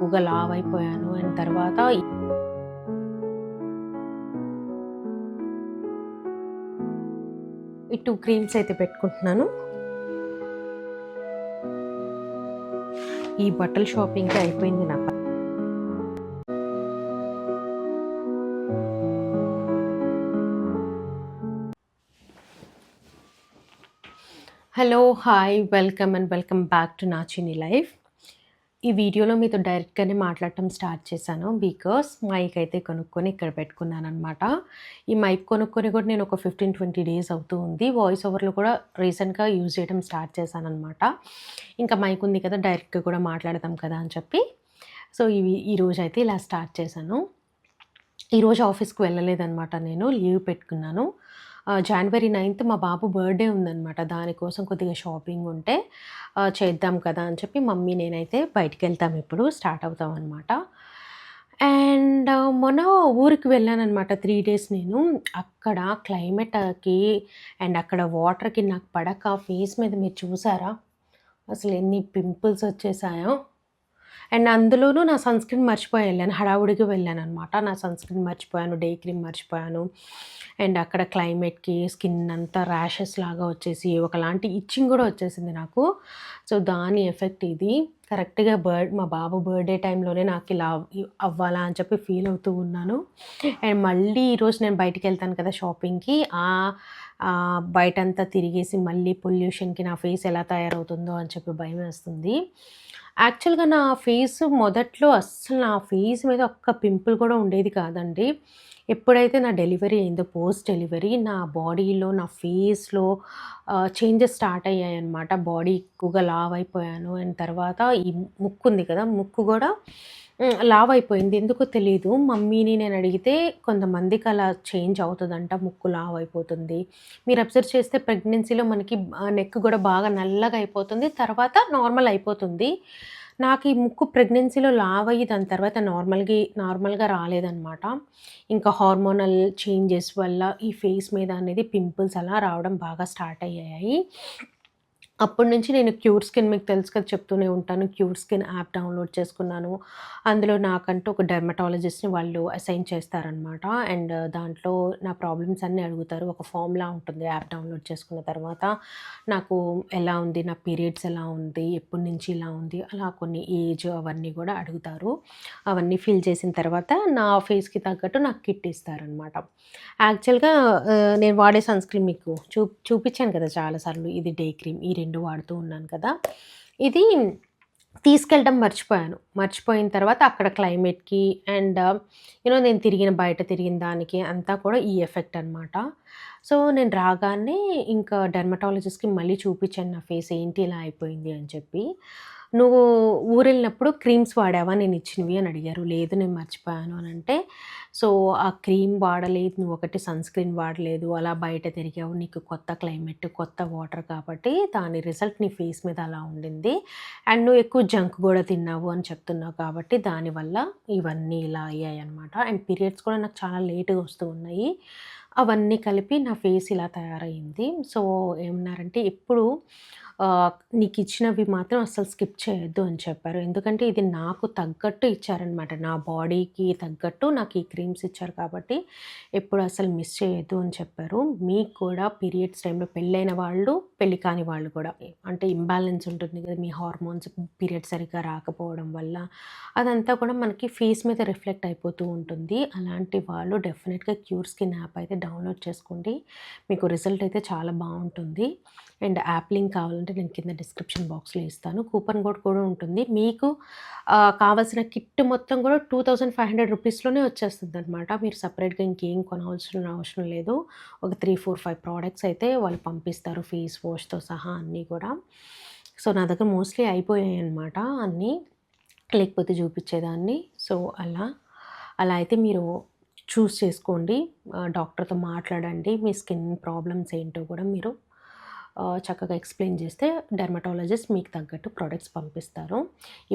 ఎక్కువగా లావ్ అయిపోయాను. అండ్ తర్వాత ఈ 2 క్రీమ్స్ అయితే పెట్టుకుంటున్నాను. ఈ బట్టల షాపింగ్‌కి అయిపోయింది నా పని. Hello, hi, welcome back to నాచిని లైఫ్. ఈ వీడియోలో మీతో డైరెక్ట్‌గానే మాట్లాడటం స్టార్ట్ చేశాను. బికాస్ మైక్ అయితే కొనుక్కొని ఇక్కడ పెట్టుకున్నాననమాట. ఈ మైక్ కొనుక్కొని కూడా నేను ఒక 15-20 డేస్ అవుతూ ఉంది. వాయిస్ ఓవర్‌లో కూడా రీసెంట్‌గా యూజ్ చేయడం స్టార్ట్ చేశాననమాట. ఇంకా మైక్ ఉంది కదా, డైరెక్ట్‌గా కూడా మాట్లాడదాం కదా అని చెప్పి సో ఈరోజైతే ఇలా స్టార్ట్ చేశాను. ఈరోజు ఆఫీస్‌కి వెళ్ళలేదనమాట, నేను లీవ్ పెట్టుకున్నాను. జనవరి 9థ్ మా బాబు బర్త్‌డే ఉందనమాట. దానికోసం కొద్దిగా షాపింగ్ ఉంటే చేద్దాం కదా అని చెప్పి మమ్మీ నేనైతే బయటికెళ్తాం, ఇప్పుడు స్టార్ట్ అవుతామనమాట. అండ్ మొన్న ఊరికి వెళ్ళాననమాట 3 డేస్ నేను. అక్కడ క్లైమేట్‌కి అండ్ అక్కడ వాటర్‌కి నాకు పడక ఫేస్ మీద మీరు చూసారా? అసలు ఎన్ని పింపుల్స్ వచ్చేసాయో. అండ్ అందులోనూ నా సన్‌స్క్రీన్ మర్చిపోయి ఎళ్ళాను. హడావుడిగా వెళ్ళాననమాట. నా సన్‌స్క్రీన్ మర్చిపోయాను, డే క్రీమ్ మర్చిపోయాను. అండ్ అక్కడ క్లైమేట్‌కి స్కిన్ అంతా ర్యాషెస్ లాగా వచ్చేసి ఒకలాంటి ఇచ్చింగ్ గూడా వచ్చేసింది నాకు. సో, దాని ఎఫెక్ట్ ఇది. కరెక్ట్‌గా మా బాబు బర్త్‌డే టైంలోనే నాకిలా అవ్వాలా అని చెప్పి ఫీల్ అవుతూ ఉన్నాను. అండ్ మళ్ళీ ఈరోజు నేను బయటికెళ్తాను కదా షాపింగ్‌కి. బయటంతా తిరిగేసి మళ్ళీ పొల్యూషన్‌కి నా ఫేస్ ఎలా తయారవుతుందో అని చెప్పి భయమేస్తుంది. యాక్చువల్‌గా నా ఫేస్ మొదట్లో అస్సలు నా ఫేస్ మీద ఒక్క పింపుల్ కూడా ఉండేది కాదండి. ఎప్పుడైతే నా డెలివరీ అయిందో, పోస్ట్ డెలివరీ నా బాడీలో, నా ఫేస్‌లో చేంజెస్ స్టార్ట్ అయ్యాయన్నమాట. బాడీ ఎక్కువగా లావ్ అయిపోయాను. అండ్ తర్వాత ఈ ముక్కు ఉంది కదా, ముక్కు కూడా లావ్ అయిపోయింది. ఎందుకో తెలీదు. మమ్మీని నేను అడిగితే కొంతమందికి అలా చేంజ్ అవుతదంట. ముక్కు లావ్ అయిపోతుంది. మీరు అబ్జర్వ్ చేస్తే ప్రెగ్నెన్సీలో మనకి నెక్ కూడా బాగా నల్లగా అయిపోతుంది. తర్వాత నార్మల్ అయిపోతుంది. నాకు ఈ ముక్కు ప్రెగ్నెన్సీలో లావ్ అయ్యి దాని తర్వాత నార్మల్‌గా రాలేదనమాట. ఇంకా హార్మోనల్ చేంజెస్ వల్ల ఈ ఫేస్ మీద అనేది పింపుల్స్ అలా రావడం బాగా స్టార్ట్ అయ్యాయి. అప్పటి నుంచి నేను క్యూర్ స్కిన్, మీకు తెలుసు కదా, చెప్తూనే ఉంటాను. క్యూర్ స్కిన్ యాప్ డౌన్‌లోడ్ చేసుకున్నాను. అందులో నాకంటూ ఒక డెర్మటాలజిస్ట్‌ని వాళ్ళు అసైన్ చేస్తారనమాట. అండ్ దాంట్లో నా ప్రాబ్లమ్స్ అన్నీ అడుగుతారు. ఒక ఫార్మ్‌లా ఉంటుంది యాప్ డౌన్‌లోడ్ చేసుకున్న తర్వాత. నాకు ఎలా ఉంది, నా పీరియడ్స్ ఎలా ఉంది, ఎప్పటి నుంచి ఇలా ఉంది, అలా కొన్ని ఏజ్ అవన్నీ కూడా అడుగుతారు. అవన్నీ ఫిల్ చేసిన తర్వాత నా ఫేస్‌కి తగ్గట్టు నాకు కిట్ ఇస్తారనమాట. యాక్చువల్‌గా నేను వాడే సన్‌స్క్రీన్ మీకు చూపిచ్చాను కదా చాలా సార్లు. ఇది డే క్రీమ్. ఈ 2 వాడుతూ ఉన్నాను కదా. ఇది తీసుకెళ్ళడం మర్చిపోయాను. మర్చిపోయిన తర్వాత అక్కడ క్లైమేట్‌కి అండ్ నేను బయట తిరిగిన దానికి అంతా కూడా ఈ ఎఫెక్ట్ అనమాట. సో, నేను రాగానే ఇంకా డెర్మటాలజిస్ట్‌కి మళ్ళీ చూపిచ్చాను నా ఫేస్ ఏంటి ఇలా అయిపోయింది అని చెప్పి. "నువ్వు ఊరెళ్ళినప్పుడు క్రీమ్స్ వాడావా నేనిచ్చినవి" అని అడిగారు. "లేదు, నేను మర్చిపోయాను" అనంటే, "సో, ఆ క్రీమ్ వాడలేదు, నువ్వొకటి సన్‌స్క్రీన్ వాడలేదు, అలా బయట తిరిగావు, నీకు కొత్త క్లైమేట్, కొత్త వాటర్ కాబట్టి దాని రిజల్ట్ నీ ఫేస్ మీద అలా ఉండింది. అండ్ నువ్వు ఎక్కువ జంక్ గూడా తిన్నావు అని చెప్తున్నావు కాబట్టి దానివల్ల ఇవన్నీ ఇలా అయ్యాయనమాట. అండ్ పీరియడ్స్ కూడా నాకు చాలా లేట్‌గా వస్తూ ఉన్నాయి. అవన్నీ కలిపి నా ఫేస్ ఇలా తయారయింది." సో, ఏమన్నారంటే, "ఎప్పుడు నీకిచ్చినవి మాత్రం అస్సలు స్కిప్ చేయొద్దు" అని చెప్పారు. ఎందుకంటే ఇది నాకు తగ్గట్టు ఇచ్చారనమాట. నా బాడీకి తగ్గట్టు నాకు ఈ క్రీమ్స్ ఇచ్చారు కాబట్టి ఎప్పుడు అసలు మిస్ చేయొద్దు అని చెప్పారు. మీకు కూడా పీరియడ్స్ టైంలో పెళ్ళైన వాళ్ళు, పెళ్లి కాని వాళ్ళు కూడా, అంటే ఇంబాలెన్స్ ఉంటుంది కదా, మీ హార్మోన్స్ పీరియడ్స్ సరిగ్గా రాకపోవడం వల్ల అదంతా కూడా మనకి ఫేస్ మీద రిఫ్లెక్ట్ అయిపోతూ ఉంటుంది. అలాంటి వాళ్ళు డెఫినెట్‌గా క్యూర్ స్కిన్ యాప్ అయితే డౌన్‌లోడ్ చేసుకోండి. మీకు రిజల్ట్ అయితే చాలా బావుంటుంది. అండ్ యాప్ లింక్ కావాలంటే నేను కింద డిస్క్రిప్షన్ బాక్స్‌లో ఇస్తాను. కూపన్ కోడ్ కూడా ఉంటుంది. మీకు కావాల్సిన కిట్ మొత్తం కూడా 2500 రూపీస్‌లోనే వచ్చేస్తుందనమాట. మీరు సెపరేట్‌గా ఇంకేం కొనవలసిన అవసరం లేదు. ఒక 3, 4, 5 ప్రొడక్ట్స్ అయితే వాళ్ళు పంపిస్తారు, ఫేస్ వాష్‌తో సహా అన్నీ కూడా. సో, నా దగ్గర మోస్ట్‌లీ అయిపోయాయనమాట అన్నీ. లేకపోతే చూపిచ్చేదాన్ని. సో, అలా అయితే మీరు చూస్ చేసుకోండి. డాక్టర్‌తో మాట్లాడండి. మీ స్కిన్ ప్రాబ్లమ్స్ ఏంటో కూడా మీరు చక్కగా ఎక్స్ప్లెయిన్ చేస్తే డెర్మటాలజిస్ట్ మీకు తగ్గట్టు ప్రొడక్ట్స్ పంపిస్తారు.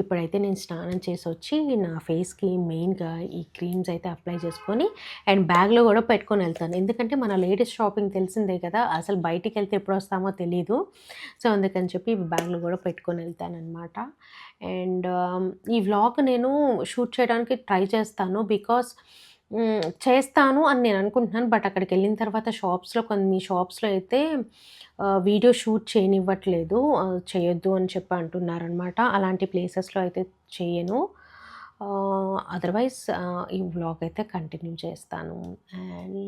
ఇప్పుడైతే నేను స్నానం చేసి వచ్చి నా ఫేస్‌కి మెయిన్‌గా ఈ క్రీమ్స్ అయితే అప్లై చేసుకొని అండ్ బ్యాగ్‌లో కూడా పెట్టుకొని వెళ్తాను. ఎందుకంటే మన లేడీస్ షాపింగ్ తెలిసిందే కదా! అసలు బయటికెళ్తే ఎప్పుడొస్తామో తెలీదు. సో, అందుకని చెప్పి బ్యాగ్‌లో కూడా పెట్టుకొని వెళ్తాననమాట. అండ్ ఈ వ్లాగ్ నేను షూట్ చేయడానికి ట్రై చేస్తాను. బికాస్ చేస్తాను అని నేను అనుకుంటున్నాను. బట్ అక్కడికెళ్ళిన తర్వాత కొన్ని షాప్స్‌లో అయితే వీడియో షూట్ చేయనివ్వట్లేదు. చేయొద్దు అని చెప్పి అంటున్నారనమాట. అలాంటి ప్లేసెస్‌లో అయితే చేయను. అదర్‌వైజ్ ఈ వ్లాగ్ అయితే కంటిన్యూ చేస్తాను. And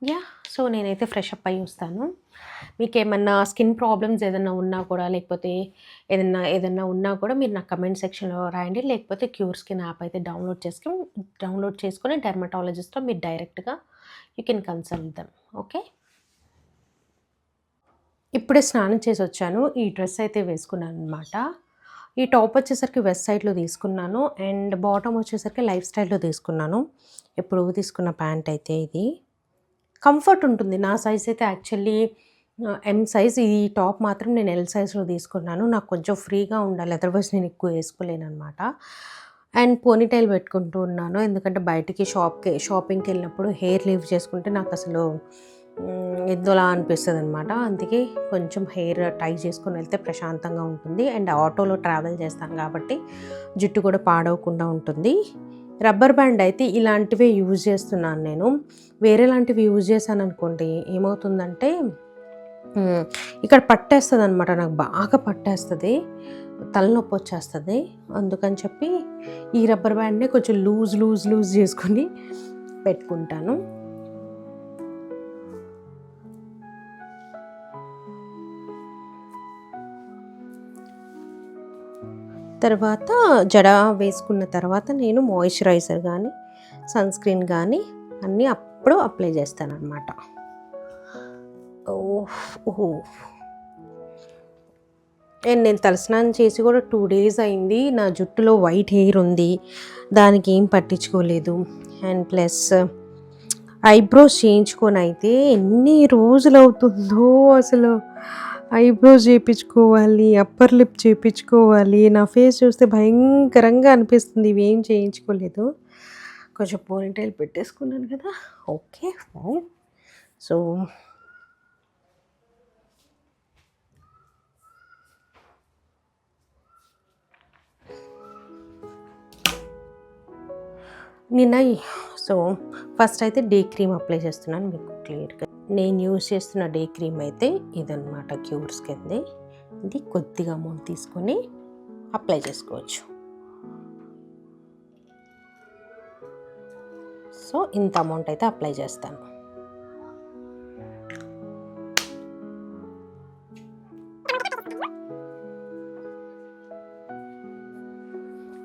yeah! సో, నేనైతే ఫ్రెష్ అప్ అయ్యి వస్తాను. మీకేమన్నా స్కిన్ ప్రాబ్లమ్స్ ఏదన్నా ఉన్నా కూడా, లేకపోతే ఏదన్నా ఉన్నా కూడా మీరు నాకు కమెంట్ సెక్షన్‌లో రాయండి. లేకపోతే క్యూర్ స్కిన్ యాప్ అయితే డౌన్లోడ్ చేసుకొని డెర్మటాలజిస్ట్‌తో మీరు డైరెక్ట్‌గా you can consult them. Okay. ఇప్పుడే స్నానం చేసొచ్చాను. ఈ డ్రెస్ అయితే వేసుకున్నాననమాట. ఈ టాప్ వచ్చేసరికి వెస్ట్ సైడ్‌లో తీసుకున్నాను. అండ్ బాటమ్ వచ్చేసరికి లైఫ్ స్టైల్‌లో తీసుకున్నాను. ఎప్పుడో తీసుకున్న ప్యాంట్ అయితే ఇది. కంఫర్ట్ ఉంటుంది. నా సైజ్ అయితే యాక్చువల్లీ ఎమ్ సైజ్. ఈ టాప్ మాత్రం నేను ఎల్ సైజ్‌లో తీసుకున్నాను. నాకు కొంచెం ఫ్రీగా ఉండాలి. అదర్‌వైజ్ నేను ఎక్కువ వేసుకోలేననమాట. అండ్ పోనీటైల్ పెట్టుకుంటూ ఉన్నాను. ఎందుకంటే బయటికి షాపింగ్‌కెళ్ళినప్పుడు హెయిర్ లీవ్ చేసుకుంటే నాకసలు ఎందోలా అనిపిస్తదనమాట. అందుకే కొంచెం హెయిర్ టై చేసుకొని వెళ్తే ప్రశాంతంగా ఉంటుంది. అండ్ ఆటోలో ట్రావెల్ చేస్తాను కాబట్టి జుట్టు కూడా పాడవకుండా ఉంటుంది. రబ్బర్ బ్యాండ్ అయితే ఇలాంటివే యూజ్ చేస్తున్నాను నేను. వేరేలాంటివి యూజ్ చేశాననుకోండి ఏమవుతుందంటే ఇక్కడ పట్టేస్తదనమాట. నాకు బాగా పట్టేస్తది. తలనొప్పి వచ్చేస్తది. అందుకని చెప్పి ఈ రబ్బర్ బ్యాండ్‌నే కొంచెం లూజ్ చేసుకొని పెట్టుకుంటాను. తర్వాత జడ వేసుకున్న తర్వాత నేను మాయిశ్చరైజర్ కానీ, సన్ స్క్రీన్ కానీ అన్నీ అప్పుడు అప్లై చేస్తాననమాట. నేను తలస్నానం చేసి కూడా 2 డేస్ అయింది. నా జుట్టులో వైట్ హెయిర్ ఉంది. దానికి ఏం పట్టించుకోలేదు. అండ్ ప్లస్ ఐబ్రోస్ చేయించుకొని అయితే ఎన్ని రోజులు అవుతుందో అసలు. ఐబ్రోస్ చేయించుకోవాలి, అప్పర్ లిప్ చేయించుకోవాలి. నా ఫేస్ చూస్తే భయంకరంగా అనిపిస్తుంది. ఇవేం చేయించుకోలేదు. కొంచెం పోనీటైల్ పెట్టేసుకున్నాను కదా. Okay fine. సో ఫస్ట్ అయితే డే క్రీమ్ అప్లై చేస్తున్నాను మీకు క్లియర్గా. నేను యూజ్ చేస్తున్న డే క్రీమ్ అయితే ఇదన్నమాట, క్యూర్ స్కిన్ది. ఇది కొద్దిగా అమౌంట్ తీసుకొని అప్లై చేసుకోవచ్చు. సో ఇంత అమౌంట్ అయితే అప్లై చేస్తాను.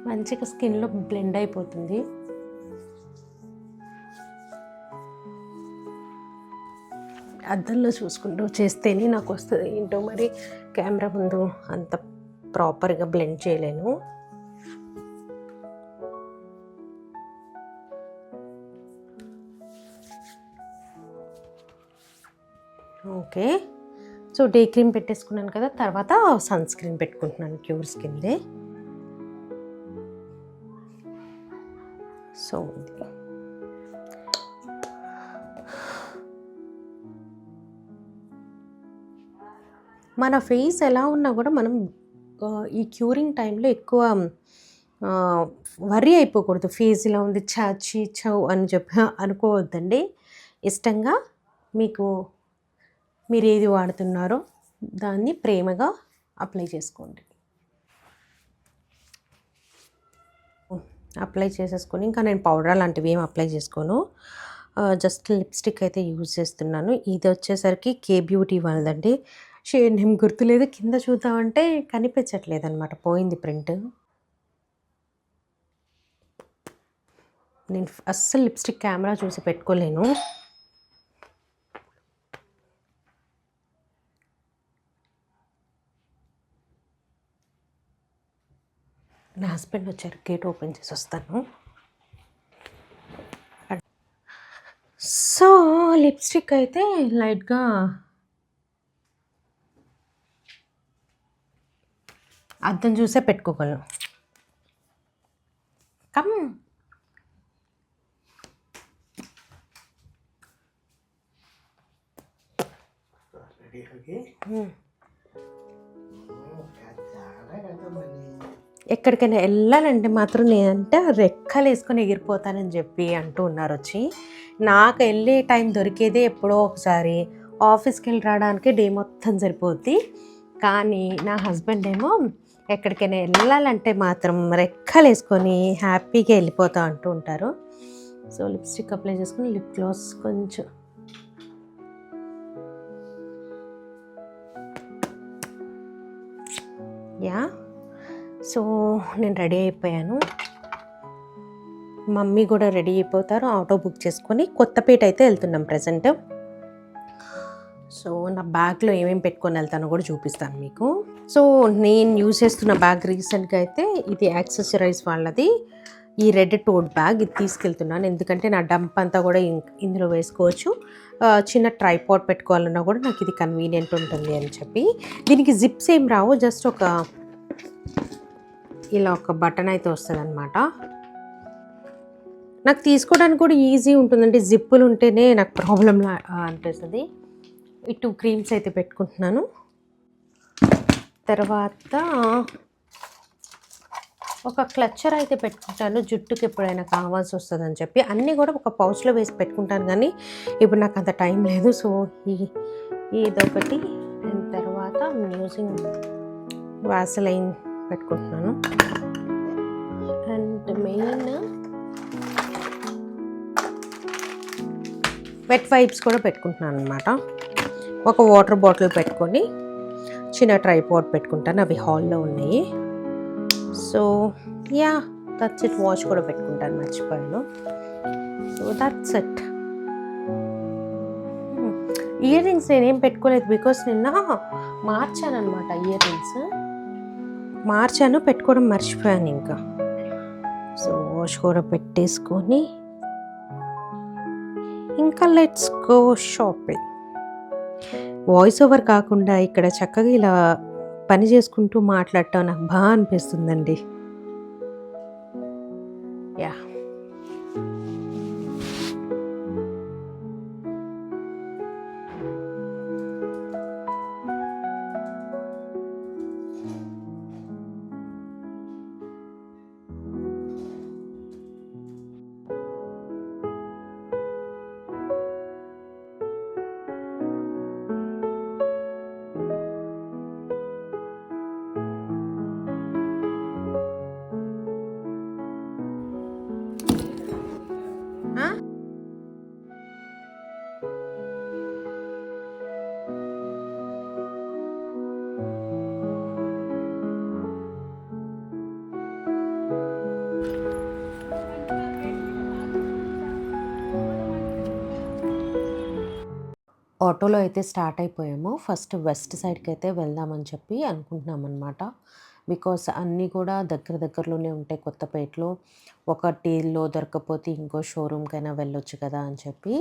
మంచిగా స్కిన్లో బ్లెండ్ అయిపోతుంది. అద్దంలో చూసుకుంటూ చేస్తేనే నాకు వస్తుంది. ఏంటో మరి కెమెరా ముందు అంత ప్రాపర్గా బ్లెండ్ చేయలేను. ఓకే. సో డే క్రీమ్ పెట్టేసుకున్నాను కదా. తర్వాత సన్ స్క్రీన్ పెట్టుకుంటున్నాను క్యూర్ స్కిన్దే. సో మన ఫేస్ ఎలా ఉన్నా కూడా మనం ఈ క్యూరింగ్ టైంలో ఎక్కువ వర్రీ అయిపోకూడదు. ఫేస్ ఇలా ఉంది చాచి చౌ అని చెప్పి అనుకోవద్దండి. ఇష్టంగా మీరు ఏది వాడుతున్నారో దాన్ని ప్రేమగా అప్లై చేసుకోండి. అప్లై చేసేసుకొని ఇంకా నేను పౌడర్ అలాంటివి ఏం అప్లై చేసుకోను. జస్ట్ లిప్స్టిక్ అయితే యూజ్ చేస్తున్నాను. ఇది వచ్చేసరికి కే బ్యూటీ వాళ్ళదండి. షేడ్ నేమ్ గుర్తులేదు. కింద చూద్దామంటే కనిపించట్లేదు అనమాట, పోయింది ప్రింట్. నేను అస్సలు లిప్స్టిక్ కెమెరా చూసి పెట్టుకోలేను. నా హస్బెండ్ వచ్చారు, గేట్ ఓపెన్ చేసి వస్తాను. సో లిప్స్టిక్ అయితే లైట్గా అద్దం చూసే పెట్టుకోగలను. కమ్ ఎక్కడికైనా వెళ్ళాలంటే మాత్రం నేనంటే రెక్కలు వేసుకొని ఎగిరిపోతానని చెప్పి అంటూ ఉన్నారు వచ్చి. నాకు వెళ్ళే టైం దొరికేదే ఎప్పుడో ఒకసారి, ఆఫీస్కి వెళ్ళి రావడానికి డే మొత్తం సరిపోద్ది. కానీ నా హస్బెండ్ ఏమో ఎక్కడికైనా వెళ్ళాలంటే మాత్రం రెక్కలు వేసుకొని హ్యాపీగా వెళ్ళిపోతా అంటూ ఉంటారు. సో లిప్స్టిక్ అప్లై చేసుకుని లిప్ గ్లాస్ కొంచెం యా. సో నేను రెడీ అయిపోయాను, మమ్మీ కూడా రెడీ అయిపోతారు. ఆటో బుక్ చేసుకొని కొత్తపేట అయితే వెళ్తున్నాం ప్రజెంట్. సో నా బ్యాగ్లో ఏమేమి పెట్టుకొని వెళ్తానో కూడా చూపిస్తాను మీకు. సో నేను యూజ్ చేస్తున్న బ్యాగ్ రీసెంట్గా అయితే ఇది యాక్సెసరీస్ వాళ్ళది, ఈ రెడ్ టోట్ బ్యాగ్. ఇది తీసుకెళ్తున్నాను ఎందుకంటే నా డంప్ అంతా కూడా ఇందులో వేసుకోవచ్చు. చిన్న ట్రైపాడ్ పెట్టుకోవాలన్నా కూడా నాకు ఇది కన్వీనియంట్ ఉంటుంది అని చెప్పి. దీనికి జిప్స్ ఏం రావు, జస్ట్ ఇలా ఒక బటన్ అయితే వస్తుంది అనమాట. నాకు తీసుకోవడానికి కూడా ఈజీ ఉంటుందండి, జిప్పులు ఉంటేనే నాకు ప్రాబ్లంలా అనిపిస్తుంది. ఈ 2 క్రీమ్స్ అయితే పెట్టుకుంటున్నాను. తర్వాత ఒక క్లచ్చర్ అయితే పెట్టుకుంటాను, జుట్టుకి ఎప్పుడైనా కావాల్సి వస్తుందని చెప్పి. అన్నీ కూడా ఒక పౌచ్లో వేసి పెట్టుకుంటాను, కానీ ఇప్పుడు నాకు అంత టైం లేదు. సో ఇదొకటి. అండ్ తర్వాత యూజింగ్ వాసలైన్ పెట్టుకుంటున్నాను. అండ్ మెయిన్ వెట్ వైప్స్ కూడా పెట్టుకుంటున్నాను అనమాట. ఒక వాటర్ బాటిల్ పెట్టుకొని చిన్న ట్రైపాడ్ పెట్టుకుంటాను, అవి హాల్లో ఉన్నాయి. So yeah, that's it. Watch కూడా పెట్టుకుంటాను, మర్చిపోయాను. So that's it. Ear rings నేనేం పెట్టుకోలేదు, బికాస్ నిన్న మార్చాను అనమాట. ఇయర్ రింగ్స్ మార్చాను, పెట్టుకోవడం మర్చిపోయాను ఇంకా. సో వాచ్ కూడా పెట్టేసుకొని ఇంకా let's go shopping. Voice over కాకుండా ఇక్కడ చక్కగా ఇలా పని చేసుకుంటూ మాట్లాడటం నాకు బాగా అనిపిస్తుందండి. యా. ఆటోలో అయితే స్టార్ట్ అయిపోయాము. ఫస్ట్ వెస్ట్ సైడ్కి అయితే వెళ్దామని చెప్పి అనుకుంటున్నాం అనమాట. బికాస్ అన్నీ కూడా దగ్గరలోనే ఉంటాయి కొత్తపేటలో. ఒకటిలో దొరకకపోతే ఇంకో షోరూమ్కైనా వెళ్ళొచ్చు కదా అని చెప్పి.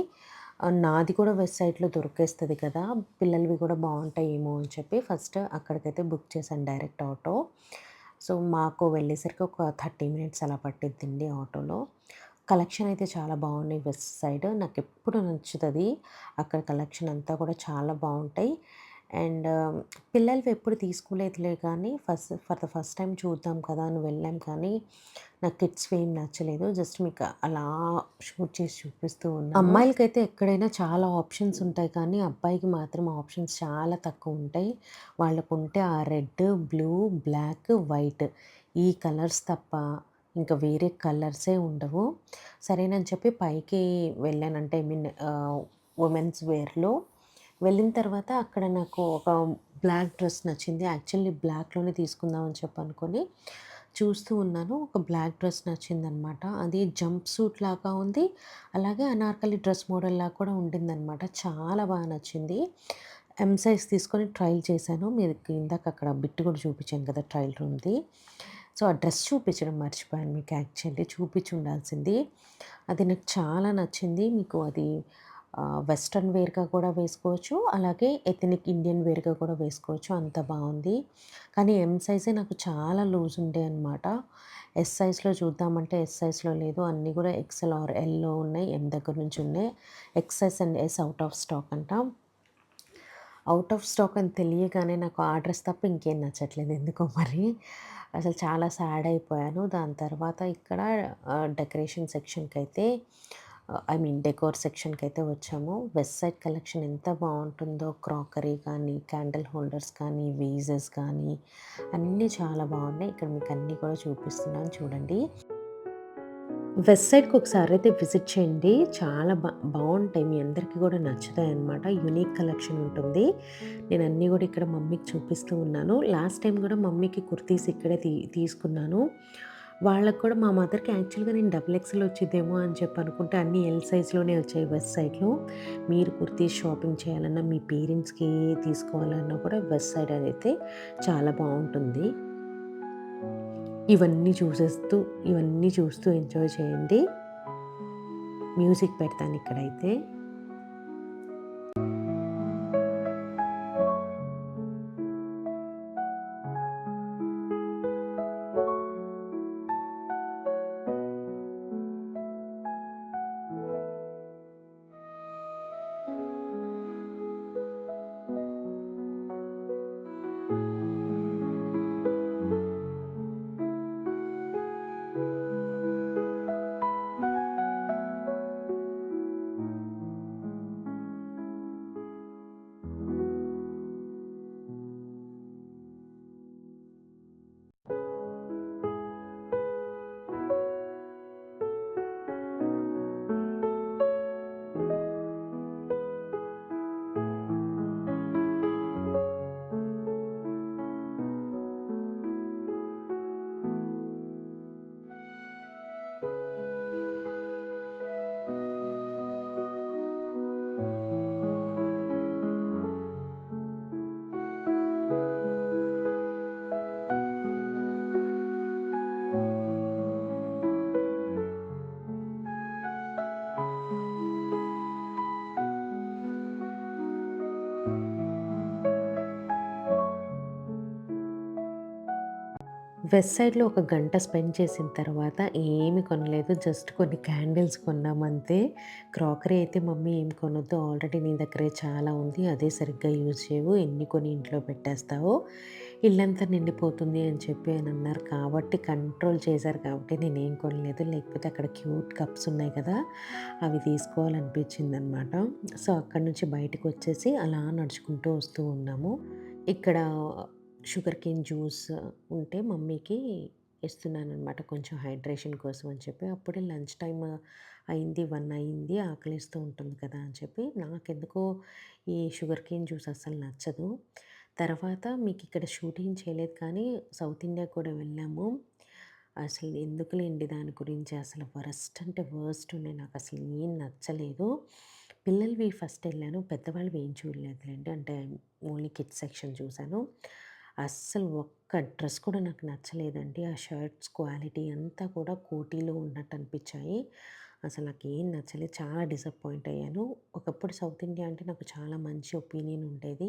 నాది కూడా వెస్ట్ సైడ్లో దొరికేస్తుంది కదా, పిల్లలవి కూడా బాగుంటాయేమో అని చెప్పి ఫస్ట్ అక్కడికైతే బుక్ చేశాను డైరెక్ట్ ఆటో. సో మాకు వెళ్ళేసరికి ఒక 30 మినిట్స్ అలా పట్టిద్దండి ఆటోలో. కలెక్షన్ అయితే చాలా బాగున్నాయి వెస్ట్ సైడ్, నాకు ఎప్పుడు నచ్చుతుంది అక్కడ. కలెక్షన్ అంతా కూడా చాలా బాగుంటాయి. అండ్ పిల్లలవి ఎప్పుడు తీసుకోలేదులే, కానీ ఫర్ ద ఫస్ట్ టైం చూద్దాం కదా అని వెళ్ళాం. కానీ నాకు కిడ్స్వి ఏం నచ్చలేదు, జస్ట్ మీకు అలా షూట్ చేసి చూపిస్తూ ఉన్నాను. అమ్మాయిలకైతే ఎక్కడైనా చాలా ఆప్షన్స్ ఉంటాయి, కానీ అబ్బాయికి మాత్రం ఆప్షన్స్ చాలా తక్కువ ఉంటాయి. వాళ్ళకు ఉంటే ఆ రెడ్, బ్లూ, బ్లాక్, వైట్ ఈ కలర్స్ తప్ప ఇంకా వేరే కలర్సే ఉండవు. సరేనని చెప్పి పైకి వెళ్ళానంటే ఉమెన్స్ వేర్లో వెళ్ళిన తర్వాత అక్కడ నాకు ఒక బ్లాక్ డ్రెస్ నచ్చింది. యాక్చువల్లీ బ్లాక్లోనే తీసుకుందామని చెప్పి అనుకొని చూస్తూ ఉన్నాను. ఒక బ్లాక్ డ్రెస్ నచ్చిందనమాట. అది జంప్ సూట్ లాగా ఉంది, అలాగే అనార్కలి డ్రెస్ మోడల్ లాగా కూడా ఉండిందనమాట. చాలా బాగా నచ్చింది. ఎం సైజ్ తీసుకొని ట్రైల్ చేశాను. మీరు ఇందాక అక్కడ బిట్ కూడా చూపించాను కదా ట్రైల్ రూమ్ది. సో ఆ డ్రెస్ చూపించడం మర్చిపోయాను మీకు, యాక్చువల్లీ చూపించి ఉండాల్సింది. అది నాకు చాలా నచ్చింది. మీకు అది వెస్ట్రన్ వేర్‌గా కూడా వేసుకోవచ్చు. అలాగే ఎథనిక్ ఇండియన్ వేర్‌గా కూడా వేసుకోవచ్చు. అంత బావుంది. కానీ ఎమ్ సైజే నాకు చాలా లూజ్ ఉండే అనమాట. ఎస్ సైజ్‌లో చూద్దామంటే ఎస్ సైజ్‌లో లేదు. అన్నీ కూడా ఎక్సెల్ ఆర్ ఎల్‌లో ఉన్నాయి. ఎమ్ దగ్గర నుంచి ఉన్నాయి. XS and S out of stock అంట. ఔట్ ఆఫ్ స్టాక్ అని తెలియగానే నాకు ఆ డ్రెస్ తప్ప ఇంకేం నచ్చట్లేదు ఎందుకో మరి. అసలు చాలా సాడ్ అయిపోయాను. దాని తర్వాత ఇక్కడ డెకరేషన్ సెక్షన్‌కైతే ఐ మీన్ డెకోర్ సెక్షన్‌కైతే వచ్చాము. వెస్ట్ సైడ్ కలెక్షన్ ఎంత బావుంటుందో క్రాకరీ కానీ, క్యాండిల్ హోల్డర్స్ కానీ, వేజెస్ కానీ అన్నీ చాలా బాగున్నాయి. ఇక్కడ మీకు అన్నీ కూడా చూపిస్తున్నాను చూడండి. వెస్ట్ సైడ్‌కి ఒకసారైతే విజిట్ చేయండి. చాలా బావుంటాయి. మీ అందరికీ కూడా నచ్చుతాయన్నమాట. యూనిక్ కలెక్షన్ ఉంటుంది. నేను అన్నీ కూడా ఇక్కడ మమ్మీకి చూపిస్తూ ఉన్నాను. లాస్ట్ టైమ్ కూడా మమ్మీకి కుర్తీస్ ఇక్కడే తీసుకున్నాను. వాళ్ళకి కూడా మా మదర్‌కి యాక్చువల్‌గా నేను డబుల్ ఎక్సెల్ వచ్చిద్దేమో అని చెప్పి అనుకుంటే అన్నీ ఎల్ సైజ్‌లోనే వచ్చాయి వెస్ట్ సైడ్‌లో. మీరు కుర్తీస్ షాపింగ్ చేయాలన్నా, మీ పేరెంట్స్‌కి తీసుకోవాలన్నా కూడా వెస్ట్ సైడ్ అయితే చాలా బావుంటుంది. ఇవన్నీ చూస్తూ ఎంజాయ్ చేయండి. మ్యూజిక్ పెడతాను ఇక్కడైతే. వెస్ట్ సైడ్‌లో ఒక గంట స్పెండ్ చేసిన తర్వాత ఏమి కొనలేదు. జస్ట్ కొన్ని క్యాండిల్స్ కొన్నామంతే. క్రాకరీ అయితే మమ్మీ ఏం కొనొద్దు. ఆల్రెడీ నీ దగ్గరే చాలా ఉంది. అదే సరిగ్గా యూజ్ చేయవు. ఎన్ని కొని ఇంట్లో పెట్టేస్తావో ఇల్లంతా నిండిపోతుంది అని చెప్పి అన్నారు. కాబట్టి కంట్రోల్ చేశారు కాబట్టి నేనేం కొనలేదు. లేకపోతే అక్కడ క్యూట్ కప్స్ ఉన్నాయి కదా! అవి తీసుకోవాలనిపించిందనమాట. సో, అక్కడి నుంచి బయటకొచ్చేసి అలా నడుచుకుంటూ వస్తూ ఉన్నాము. ఇక్కడ షుగర్ కేన్ జ్యూస్ ఉంటే మమ్మీకి ఇస్తున్నాననమాట. కొంచెం హైడ్రేషన్ కోసం అని చెప్పి. అప్పుడే లంచ్ టైమ్ అయింది. 1 అయింది. ఆకలేస్తూ ఉంటుంది కదా అని చెప్పి. నాకెందుకో ఈ షుగర్ కేన్ జ్యూస్ అస్సలు నచ్చదు. తర్వాత మీకిక్కడ షూటింగ్ చేయలేదు కానీ సౌత్ ఇండియా కూడా వెళ్ళాము. అసలు ఎందుకులేండి దాని గురించి అసలు వరస్ట్ అంటే వరస్ట్ ఉన్నాయి. నాకసలు ఏం నచ్చలేదు. పిల్లలవి ఫస్ట్ ఎళ్ళాను. పెద్దవాళ్ళవి ఏం చూడలేదులెండి. అంటే ఓన్లీ కిడ్స్ సెక్షన్ చూసాను. అస్సలు ఒక్క డ్రెస్ కూడా నాకు నచ్చలేదండి. ఆ షర్ట్స్ క్వాలిటీ అంతా కూడా కోటీలో ఉన్నట్టు అనిపించాయి. అసలు నాకేం నచ్చలేదు. చాలా డిసప్పాయింట్ అయ్యాను. ఒకప్పుడు సౌత్ ఇండియా అంటే నాకు చాలా మంచి ఒపీనియన్ ఉండేది.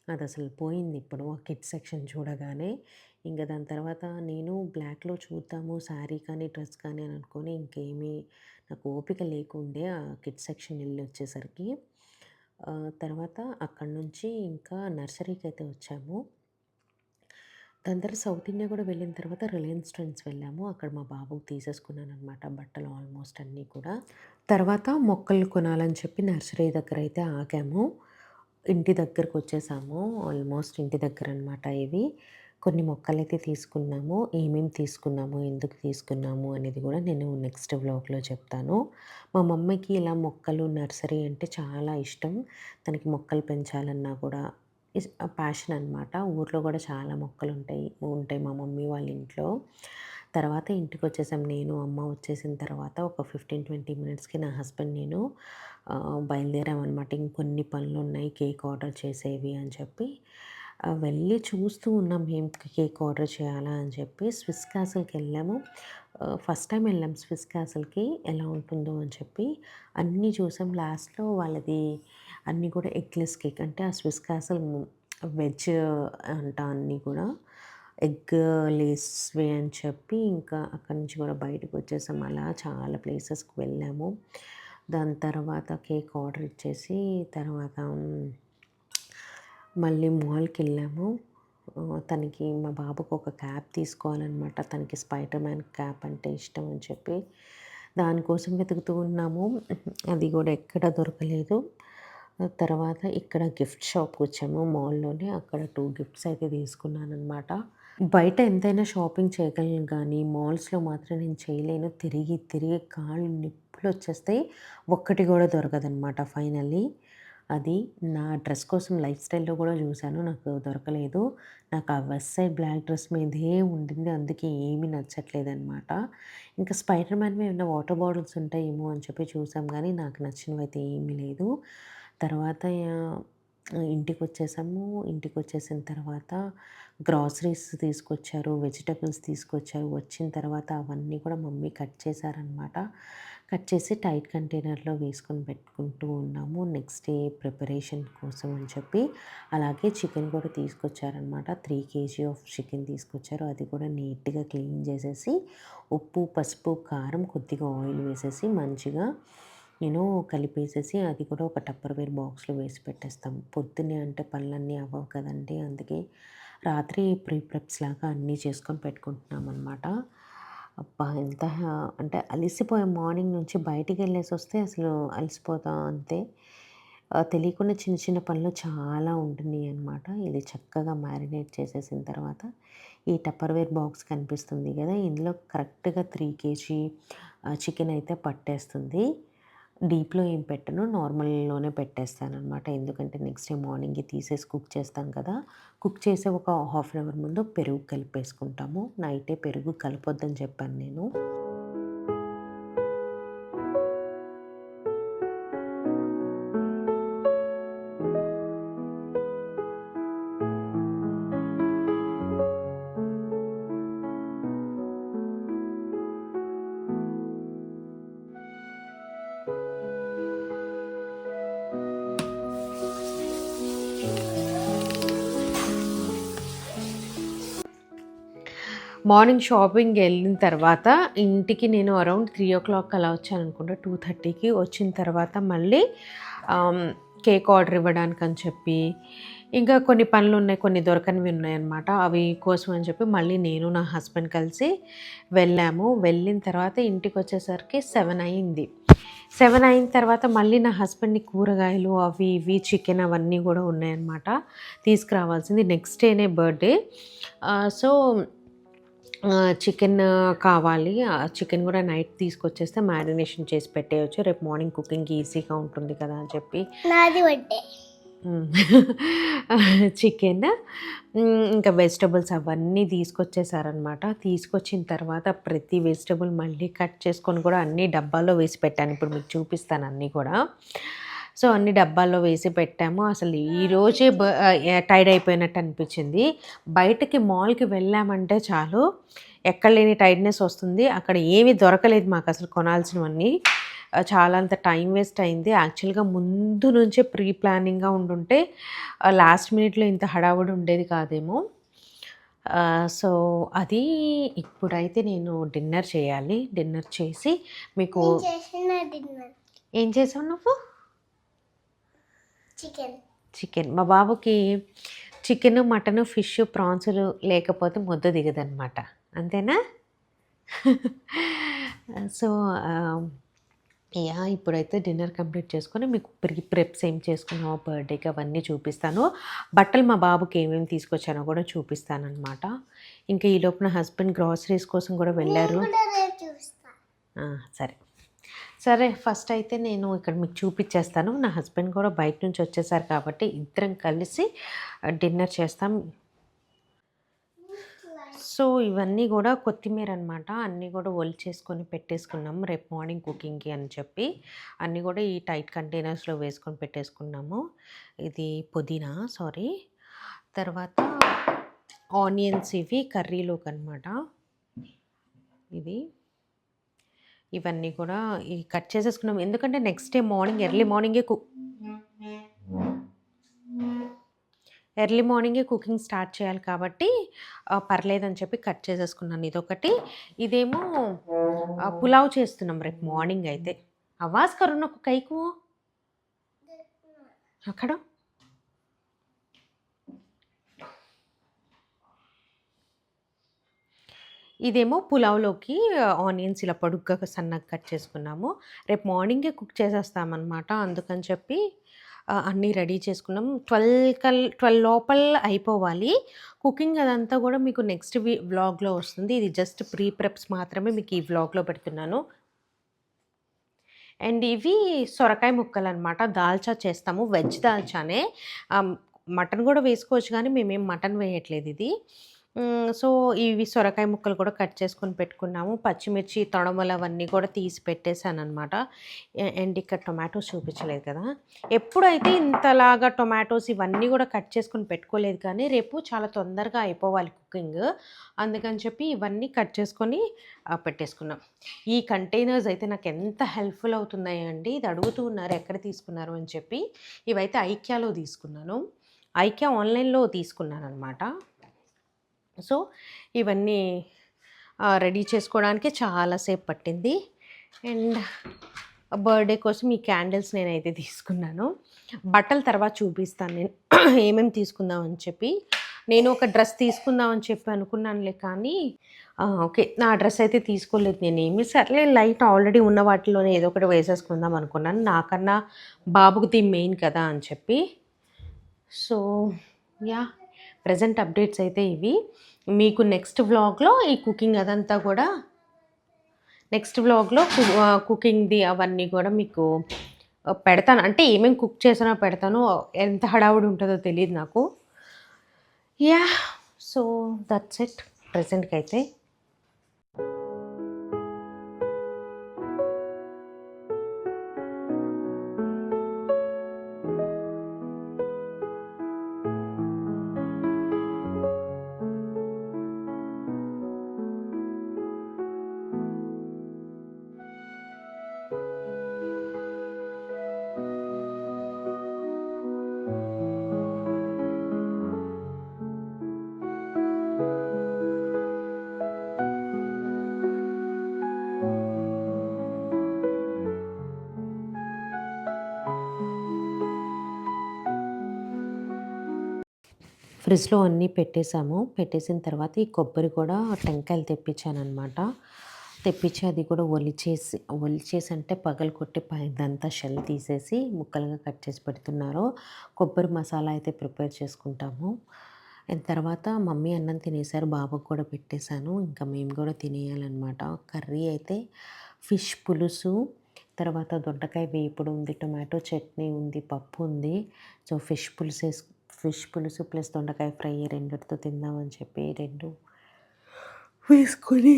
అదసలు పోయింది ఇప్పుడు ఆ కిడ్స్ సెక్షన్ చూడగానే. ఇంక దాని తర్వాత నేను బ్లాక్‌లో చూద్దాము శారీ కానీ, డ్రెస్ కానీ అని అనుకోని ఇంకేమీ నాకు ఓపిక లేకుండే ఆ కిడ్స్ సెక్షన్ ఎళ్ళొచ్చేసరికి. తర్వాత అక్కడి నుంచి ఇంకా నర్సరీకైతే వచ్చాము. దాని తర్వాత సౌత్ ఇండియా కూడా వెళ్ళిన తర్వాత రిలయన్స్ ట్రెండ్స్ వెళ్ళాము. అక్కడ మా బాబుకి తీసేసుకున్నాననమాట బట్టలు ఆల్మోస్ట్ అన్నీ కూడా. తర్వాత మొక్కలు కొనాలని చెప్పి నర్సరీ దగ్గరైతే ఆగాము. ఇంటి దగ్గరకొచ్చేసాము. ఆల్మోస్ట్ ఇంటి దగ్గరనమాట ఇవి. కొన్ని మొక్కలైతే తీసుకున్నాము. ఏమేమి తీసుకున్నాము, ఎందుకు తీసుకున్నాము అనేది కూడా నేను నెక్స్ట్ వ్లాగ్‌లో చెప్తాను. మా మమ్మీకి ఇలా మొక్కలు, నర్సరీ అంటే చాలా ఇష్టం. తనకి మొక్కలు పెంచాలన్నా కూడా ప్యాషన్ అనమాట. ఊర్లో కూడా చాలా మొక్కలుంటాయి ఉంటాయి మా మమ్మీ వాళ్ళ ఇంట్లో. తర్వాత ఇంటికొచ్చేసాం. నేను, అమ్మ వచ్చేసిన తర్వాత ఒక 15, 20 మినిట్స్‌కి నా హస్బెండ్, నేను బయలుదేరామనమాట. ఇంకొన్ని పనులున్నాయి కేక్ ఆర్డర్ చేసేవి అని చెప్పి. వెళ్ళి చూస్తూ ఉన్నాం ఏం కేక్ ఆర్డర్ చేయాలా అని చెప్పి. స్విస్ క్యాసిల్‌కి వెళ్ళాము. ఫస్ట్ టైమ్ వెళ్ళాం స్విస్ క్యాసిల్‌కి ఎలా ఉంటుందో అని చెప్పి. అన్నీ చూసాం. లాస్ట్‌లో వాళ్ళది అన్నీ కూడా ఎగ్‌లెస్ కేక్ అంటే ఆ స్విస్ క్యాసిల్ వెజ్ అంట అన్నీ కూడా. ఎగ్ లేస్‌వే అని చెప్పి ఇంకా అక్కడి నుంచి కూడా బయటకొచ్చేసాం. అలా చాలా ప్లేసెస్‌కి వెళ్ళాము. దాని తర్వాత కేక్ ఆర్డర్ ఇచ్చేసి తర్వాత మళ్ళీ మాల్‌కెళ్ళాము. తనకి మా బాబుకి ఒక క్యాప్ తీసుకోవాలనమాట. తనకి స్పైడర్ మ్యాన్ క్యాప్ అంటే ఇష్టం అని చెప్పి దానికోసం వెతుకుతూ ఉన్నాము. అది కూడా ఎక్కడ దొరకలేదు. తర్వాత ఇక్కడ గిఫ్ట్ షాప్‌కొచ్చాము మాల్‌లోనే. అక్కడ 2 గిఫ్ట్స్ అయితే తీసుకున్నాననమాట. బయట ఎంతైనా షాపింగ్ చేయగలను గానీ, మాల్స్‌లో మాత్రం నేను చేయలేను. తిరిగి, తిరిగి కాళ్ళు నిప్పులొచ్చేస్తాయి. ఒక్కటి గూడా దొరకదనమాట ఫైనల్లీ. అది నా డ్రెస్ కోసం లైఫ్ స్టైల్‌లో గూడా జూసాను. నాకు దొరకలేదు. నాకు ఆ వెస్ట్ సైడ్ బ్లాక్ డ్రెస్ మీదే ఉండింది. అందుకే ఏమీ నచ్చట్లేదనమాట. ఇంకా స్పైడర్ మ్యాన్‌వి ఏమన్నా వాటర్ బాటిల్స్ ఉంటాయేమో అని చెప్పి చూసాం గానీ, నాకు నచ్చినవయితే ఏమీ లేదు. తర్వాత ఇంటికొచ్చేసాము. ఇంటికొచ్చేసిన తర్వాత గ్రాసరీస్ తీసుకొచ్చారు, వెజిటబుల్స్ తీసుకొచ్చారు. వచ్చిన తర్వాత అవన్నీ కూడా మమ్మీ కట్ చేశారనమాట. కట్ చేసి టైట్ కంటైనర్‌లో వేసుకొని పెట్టుకుంటూ ఉన్నాము. నెక్స్ట్ డే ప్రిపరేషన్ కోసం అని చెప్పి. అలాగే చికెన్ కూడా తీసుకొచ్చారనమాట. 3 కేజీ ఆఫ్ చికెన్ తీసుకొచ్చారు. అది కూడా నీట్‌గా క్లీన్ చేసేసి, ఉప్పు, పసుపు, కారం, కొద్దిగా ఆయిల్ వేసేసి మంచిగా కలిపేసేసి అది కూడా ఒక టప్పర్‌వేర్ బాక్స్‌లో వేసి పెట్టేస్తాం. పొద్దున్నే అంటే పనులన్నీ అవ్వవు కదండీ! అందుకే రాత్రి ప్రెప్స్ లాగా అన్నీ చేసుకొని పెట్టుకుంటున్నామనమాట. అబ్బా! ఎంత అంటే అలిసిపోయాం మార్నింగ్ నుంచి బయటికెళ్ళేసొస్తే అసలు అలసిపోతాం అంతే. తెలియకుండా చిన్న చిన్న పనులు చాలా ఉంటున్నాయనమాట. ఇది చక్కగా మ్యారినేట్ చేసేసిన తర్వాత ఈ టప్పర్‌వేర్ బాక్స్ కనిపిస్తుంది గదా! ఇందులో కరెక్ట్‌గా 3 కేజీ చికెన్ అయితే పట్టేస్తుంది. డీప్‌లో ఏం పెట్టను. నార్మల్‌లోనే పెట్టేస్తాననమాట. ఎందుకంటే నెక్స్ట్ డే మార్నింగే తీసేసి కుక్ చేస్తాం కదా! కుక్ చేసే ఒక హాఫ్ అన్ అవర్ ముందు పెరుగు కలిపేసుకుంటాము. నైటే పెరుగు కలపొద్దని చెప్పాను నేను. మార్నింగ్ షాపింగ్‌కెళ్ళిన తర్వాత ఇంటికి నేను అరౌండ్ 3:00 అలా వచ్చాననుకుంటా. 2:30కి వచ్చిన తర్వాత మళ్ళీ కేక్ ఆర్డర్ ఇవ్వడానికని చెప్పి, ఇంకా కొన్ని పనులున్నాయి, కొన్ని దొరకనివి ఉన్నాయన్నమాట. అవి కోసం అని చెప్పి మళ్ళీ నేను, నా హస్బెండ్ కలిసి వెళ్ళాము. వెళ్ళిన తర్వాత ఇంటికొచ్చేసరికి 7 అయింది. 7 అయిన తర్వాత మళ్ళీ నా హస్బెండ్‌ని కూరగాయలు అవి ఇవి చికెన్ అవన్నీ గూడా ఉన్నాయన్నమాట. తీసుకురావాల్సింది. నెక్స్ట్ డేనే బర్త్‌డే. సో చికెన్ కావాలి. చికెన్ గూడా నైట్ తీసుకొచ్చేస్తే మ్యారినేషన్ చేసి పెట్టేయొచ్చు. రేపు మార్నింగ్ కుకింగ్‌కి ఈజీగా ఉంటుంది కదా అని చెప్పి. నాది బర్త్‌డే. చికెన్ ఇంకా వెజిటబుల్స్ అవన్నీ తీసుకొచ్చేసారనమాట. తీసుకొచ్చిన తర్వాత ప్రతి వెజిటబుల్ మళ్ళీ కట్ చేసుకొని కూడా అన్నీ డబ్బాల్లో వేసి పెట్టాను. ఇప్పుడు మీకు చూపిస్తాను అన్నీ కూడా. సో, అన్ని డబ్బాల్లో వేసి పెట్టాము. అసలు ఈరోజే టైర్డ్ అయిపోయినట్టు అనిపించింది. బయటకి మాల్‌కి వెళ్ళామంటే చాలు ఎక్కడ లేని టైర్డ్‌నెస్ వస్తుంది. అక్కడ ఏమీ దొరకలేదు మాకసలు కొనాల్సినవన్నీ. చాలా అంత టైం వేస్ట్ అయింది. యాక్చువల్‌గా ముందు నుంచే ప్రీ ప్లానింగ్‌గా ఉండుంటే లాస్ట్ మినిట్‌లో ఇంత హడావుడి ఉండేది కాదేమో. సో, అది ఇప్పుడైతే నేను డిన్నర్ చేయాలి. డిన్నర్ చేసి మీకు నేను చేసిన డిన్నర్ ఏం చేసావు నువ్వు? చికెన్. చికెన్. మా బాబుకి చికెను, మటను, ఫిషు, ప్రాన్సులు లేకపోతే ముద్ద దిగదనమాట. అంతేనా? సో, ఇప్పుడైతే డిన్నర్ కంప్లీట్ చేసుకొని మీకు ప్రెప్స్ ఏం చేసుకున్నామో బర్త్‌డేకి అవన్నీ చూపిస్తాను. బట్టలు మా బాబుకి ఏమేమి తీసుకొచ్చానో కూడా చూపిస్తాననమాట. ఇంకా ఈ లోపున హస్బెండ్ గ్రాసరీస్ కోసం కూడా వెళ్ళారు. నేను కూడా రేపు చూస్తా. సరే. సరే ఫస్ట్ అయితే నేను ఇక్కడ మీకు చూపిచ్చేస్తాను. నా హస్బెండ్ కూడా బయట నుంచి వచ్చేసారు కాబట్టి ఇద్దరం కలిసి డిన్నర్ చేస్తాం. సో, ఇవన్నీ గూడా కొత్తిమీర అనమాట. అన్నీ గూడా ఒలిచేసుకొని పెట్టేసుకున్నాము. రేపు మార్నింగ్ కుకింగ్‌కి అని చెప్పి. అన్నీ గూడా ఈ టైట్ కంటైనర్స్‌లో వేసుకొని పెట్టేసుకున్నాము. ఇది పుదీనా సారీ. తర్వాత ఆనియన్స్ ఇవి కర్రీలోకి అనమాట. ఇది ఇవన్నీ కూడా కట్ చేసేసుకున్నాం. ఎందుకంటే నెక్స్ట్ డే మార్నింగ్ ఎర్లీ మార్నింగే కుకింగ్ స్టార్ట్ చేయాలి కాబట్టి పర్లేదని చెప్పి కట్ చేసేసుకున్నాను. ఇదొకటి. ఇదేమో పులావ్ చేస్తున్నాం రేపు మార్నింగ్ అయితే. ఆవాజ్ కरो ना कई को అక్కడ ఇదేమో పులావ్‌లోకి ఆనియన్స్ ఇలా పొడుగ్గా సన్నగా కట్ చేసుకున్నాము. రేపు మార్నింగే కుక్ చేసేస్తామనమాట. అందుకని చెప్పి అన్నీ రెడీ చేసుకున్నాం. 12 లోపల అయిపోవాలి. కుకింగ్ అదంతా కూడా మీకు నెక్స్ట్ వ్లాగ్‌లో వస్తుంది. ఇది జస్ట్ ప్రీ ప్రెప్స్ మాత్రమే మీకు ఈ వ్లాగ్‌లో పెడుతున్నాను. అండ్ ఇవి సొరకాయ ముక్కలనమాట. దాల్చా చేస్తాము. వెజ్ దాల్చానే. మటన్ కూడా వేసుకోవచ్చు కానీ మేమేం మటన్ వేయట్లేదు ఇది. సో, ఇవి సొరకాయ ముక్కలు కూడా కట్ చేసుకొని పెట్టుకున్నాము. పచ్చిమిర్చి, తొడమలు అవన్నీ కూడా తీసి పెట్టేశాననమాట. అండ్ ఇక్కడ టొమాటోస్ చూపించలేదు కదా! ఎప్పుడైతే ఇంతలాగా టొమాటోస్ ఇవన్నీ కూడా కట్ చేసుకొని పెట్టుకోలేదు కానీ రేపు చాలా తొందరగా అయిపోవాలి కుకింగ్. అందుకని చెప్పి ఇవన్నీ కట్ చేసుకొని పెట్టేసుకున్నాం. ఈ కంటైనర్స్ అయితే నాకు ఎంత హెల్ప్‌ఫుల్ అవుతున్నాయండి. ఇది అడుగుతూ ఉన్నారు ఎక్కడ తీసుకున్నారు అని చెప్పి. ఇవైతే ఐక్యాలో తీసుకున్నాను. ఐక్యా ఆన్‌లైన్‌లో తీసుకున్నాననమాట. సో, ఇవన్నీ రెడీ చేసుకోవడానికి చాలా సేపు పట్టింది. అండ్ బర్త్‌డే కోసం ఈ క్యాండిల్స్ నేనైతే తీసుకున్నాను. బట్టలు తర్వాత చూపిస్తాను నేను ఏమేమి తీసుకుందామని చెప్పి. నేను ఒక డ్రెస్ తీసుకుందామని చెప్పి అనుకున్నానులే కానీ ఓకే. నా డ్రెస్ అయితే తీసుకోలేదు నేనేమి. సర్లే లైట్ ఆల్రెడీ ఉన్న వాటిలోనే ఏదో ఒకటి వేసేసుకుందాం అనుకున్నాను. నాకన్నా బాబుకి మెయిన్ కదా అని చెప్పి. So, yeah! ప్రెజెంట్ అప్డేట్స్ అయితే ఇవి. మీకు నెక్స్ట్ వ్లాగ్‌లో ఈ కుకింగ్ అదంతా కూడా కుకింగ్‌ది అవన్నీ కూడా మీకు పెడతాను. అంటే ఏమేమి కుక్ చేసానో పెడతాను. ఎంత హడావుడి ఉంటుందో తెలీదు నాకు. యాహ్! సో, దట్స్ ఇట్ ప్రెజెంట్‌కైతే. ఫ్రిడ్జ్‌లో అన్నీ పెట్టేసాము. పెట్టేసిన తర్వాత ఈ కొబ్బరి కూడా టెంకాయలు తెప్పించాననమాట. తెప్పించి అది కూడా ఒలిచేసి అంటే పగలగొట్టి పైదంతా షెల్ తీసేసి ముక్కలుగా కట్ చేసి పెడుతున్నారు. కొబ్బరి మసాలా అయితే ప్రిపేర్ చేసుకుంటాము. అండ్ తర్వాత మమ్మీ అన్నం తినేసారు. బాబుకి కూడా పెట్టేశాను. ఇంకా మేము కూడా తినేయాలనమాట. కర్రీ అయితే ఫిష్ పులుసు, తర్వాత దొండకాయ వేపుడు ఉంది, టొమాటో చట్నీ ఉంది, పప్పు ఉంది. సో, ఫిష్ పులుసు ప్లస్ దొండకాయ ఫ్రై రెండిటితో తిందామని చెప్పి 2 వేసుకొని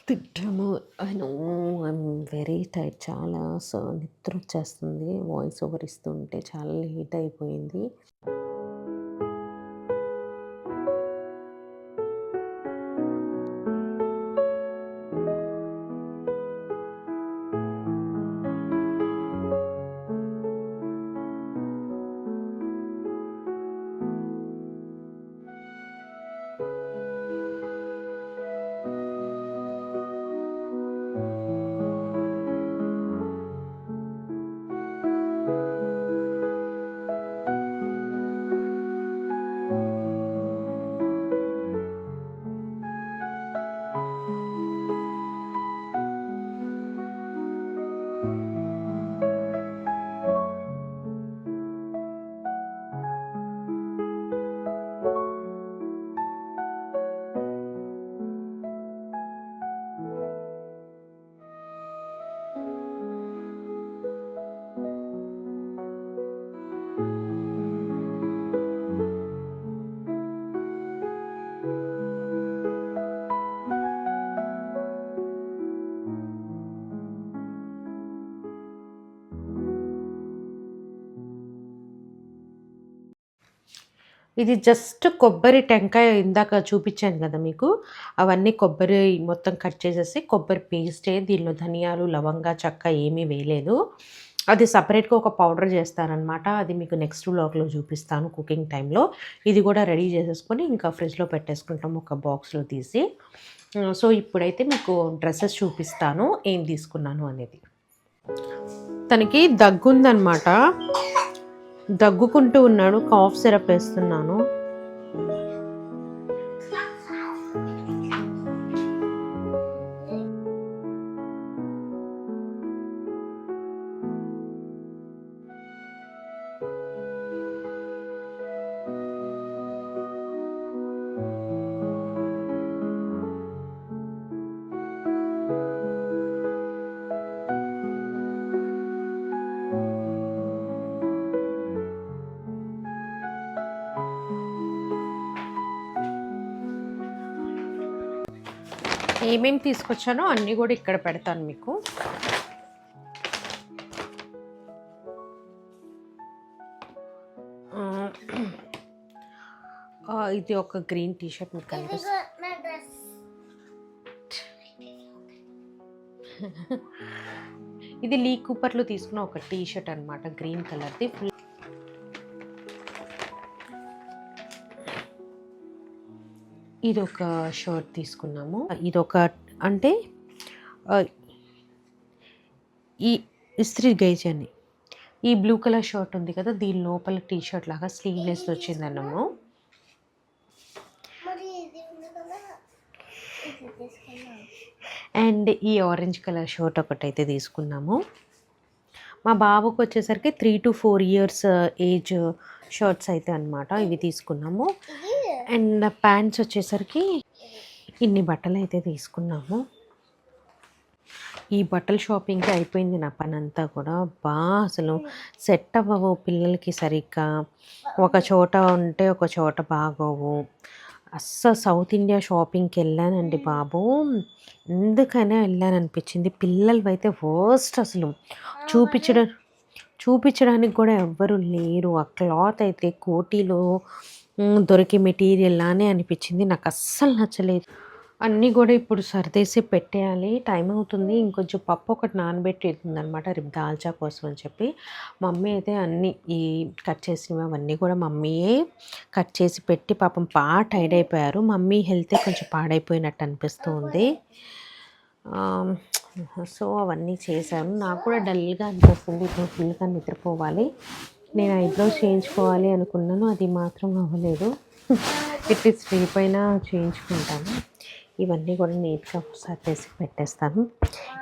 తింటాము. I know I'm very tired. చాలా నిద్ర వచ్చేస్తుంది వాయిస్ ఓవర్ ఇస్తుంటే. చాలా లేట్ అయిపోయింది. ఇది జస్ట్ కొబ్బరి టెంకాయ ఇందాక చూపించాను కదా మీకు, అవన్నీ కొబ్బరి మొత్తం కట్ చేసేసి కొబ్బరి పేస్టే, దీనిలో ధనియాలు లవంగా చెక్క ఏమీ వేయలేదు. అది సపరేట్గా ఒక పౌడర్ చేస్తారనమాట. అది మీకు నెక్స్ట్ వ్లాగ్లో చూపిస్తాను కుకింగ్ టైంలో. ఇది కూడా రెడీ చేసేసుకొని ఇంకా ఫ్రిడ్జ్లో పెట్టేసుకుంటాం ఒక బాక్స్లో తీసి. సో ఇప్పుడైతే మీకు డ్రెస్సెస్ చూపిస్తాను ఏం తీసుకున్నాను అనేది. తనకి దగ్గుందనమాట, దగ్గుకుంటూ ఉన్నాడు, కాఫ్ సిరప్ వేస్తున్నాను. ఏమేమి తీసుకొచ్చానో అన్నీ కూడా ఇక్కడ పెడతాను మీకు. ఇది ఒక గ్రీన్ టీషర్ట్ మీకు కనిపిస్తుంది. ఇది లీ కూపర్లో తీసుకున్న ఒక టీషర్ట్ అనమాట, గ్రీన్ కలర్ది. ఇది ఒక షర్ట్ తీసుకున్నాము. ఇది ఒక అంటే ఈ ఇస్త్రీ గేజ్ అని ఈ బ్లూ కలర్ షర్ట్ ఉంది కదా, దీని లోపల టీ షర్ట్ లాగా స్లీవ్లెస్ వచ్చిందన్నాము. అండ్ ఈ ఆరెంజ్ కలర్ షర్ట్ ఒకటైతే తీసుకున్నాము. మా బాబుకి వచ్చేసరికి 3 to 4 years ఏజ్ షర్ట్స్ అయితే అనమాట ఇవి తీసుకున్నాము. అండ్ ప్యాంట్స్ వచ్చేసరికి ఇన్ని బట్టలు అయితే తీసుకున్నాము. ఈ బట్టల షాపింగ్కి అయిపోయింది నా పని అంతా కూడా. అసలు సెట్ అవ్వవు పిల్లలకి సరిగ్గా, ఒక చోట ఉంటే ఒక చోట బాగోవు. అస్సలు సౌత్ ఇండియా షాపింగ్కి వెళ్ళానండి బాబు, ఎందుకైనా వెళ్ళాననిపించింది. పిల్లలు అయితే వర్స్ట్, అసలు చూపించడానికి కూడా ఎవ్వరు లేరు. ఆ క్లాత్ అయితే కోటీలో దొరికే మెటీరియల్ లానే అనిపించింది, నాకు అస్సలు నచ్చలేదు. అన్నీ కూడా ఇప్పుడు సర్దేసి పెట్టేయాలి, టైం అవుతుంది. ఇంకొంచెం పప్పు ఒకటి నానబెట్టేస్తుంది అనమాట రేపు దాల్చా కోసం అని చెప్పి. మమ్మీ అయితే అన్నీ ఈ కట్ చేసినవి అవన్నీ కూడా మమ్మీయే కట్ చేసి పెట్టి పాపం టైర్డ్ అయిపోయారు. మమ్మీ హెల్తే కొంచెం పాడైపోయినట్టు అనిపిస్తుంది. సో అవన్నీ చేశాను. నాకు కూడా డల్గా అనిపిస్తుంది, ఇప్పుడు ఫుల్గా నిద్రపోవాలి. నేను ఐబ్రోస్ చేయించుకోవాలి అనుకున్నాను, అది మాత్రం అవ్వలేదు. అట్లీస్ట్ రేపైనా చేయించుకుంటాను. ఇవన్నీ కూడా నీట్గా సర్దేసి పెట్టేస్తాను.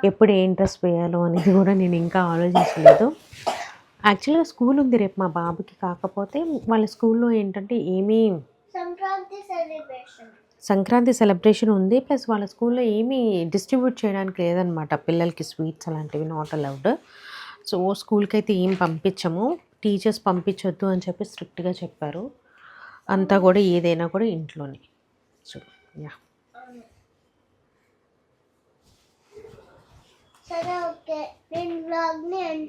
ఎప్పుడు ఏం డ్రెస్ వేయాలో అనేది కూడా నేను ఇంకా ఆలోచించలేదు. యాక్చువల్గా స్కూల్ ఉంది రేపు మా బాబుకి, కాకపోతే వాళ్ళ స్కూల్లో ఏంటంటే ఏమీ సంక్రాంతి సెలబ్రేషన్ ఉంది, ప్లస్ వాళ్ళ స్కూల్లో ఏమీ డిస్ట్రిబ్యూట్ చేయడానికి లేదనమాట పిల్లలకి, స్వీట్స్ అలాంటివి నాట్ అలౌడ్. సో స్కూల్కి అయితే ఏం పంపించము, టీచర్స్ పంపించొద్దు అని చెప్పి స్ట్రిక్ట్గా చెప్పారు. అంతా కూడా ఏదైనా కూడా ఇంట్లోనే. సో యా, సరే ఓకే, నేను వ్లాగ్ని ఎండ్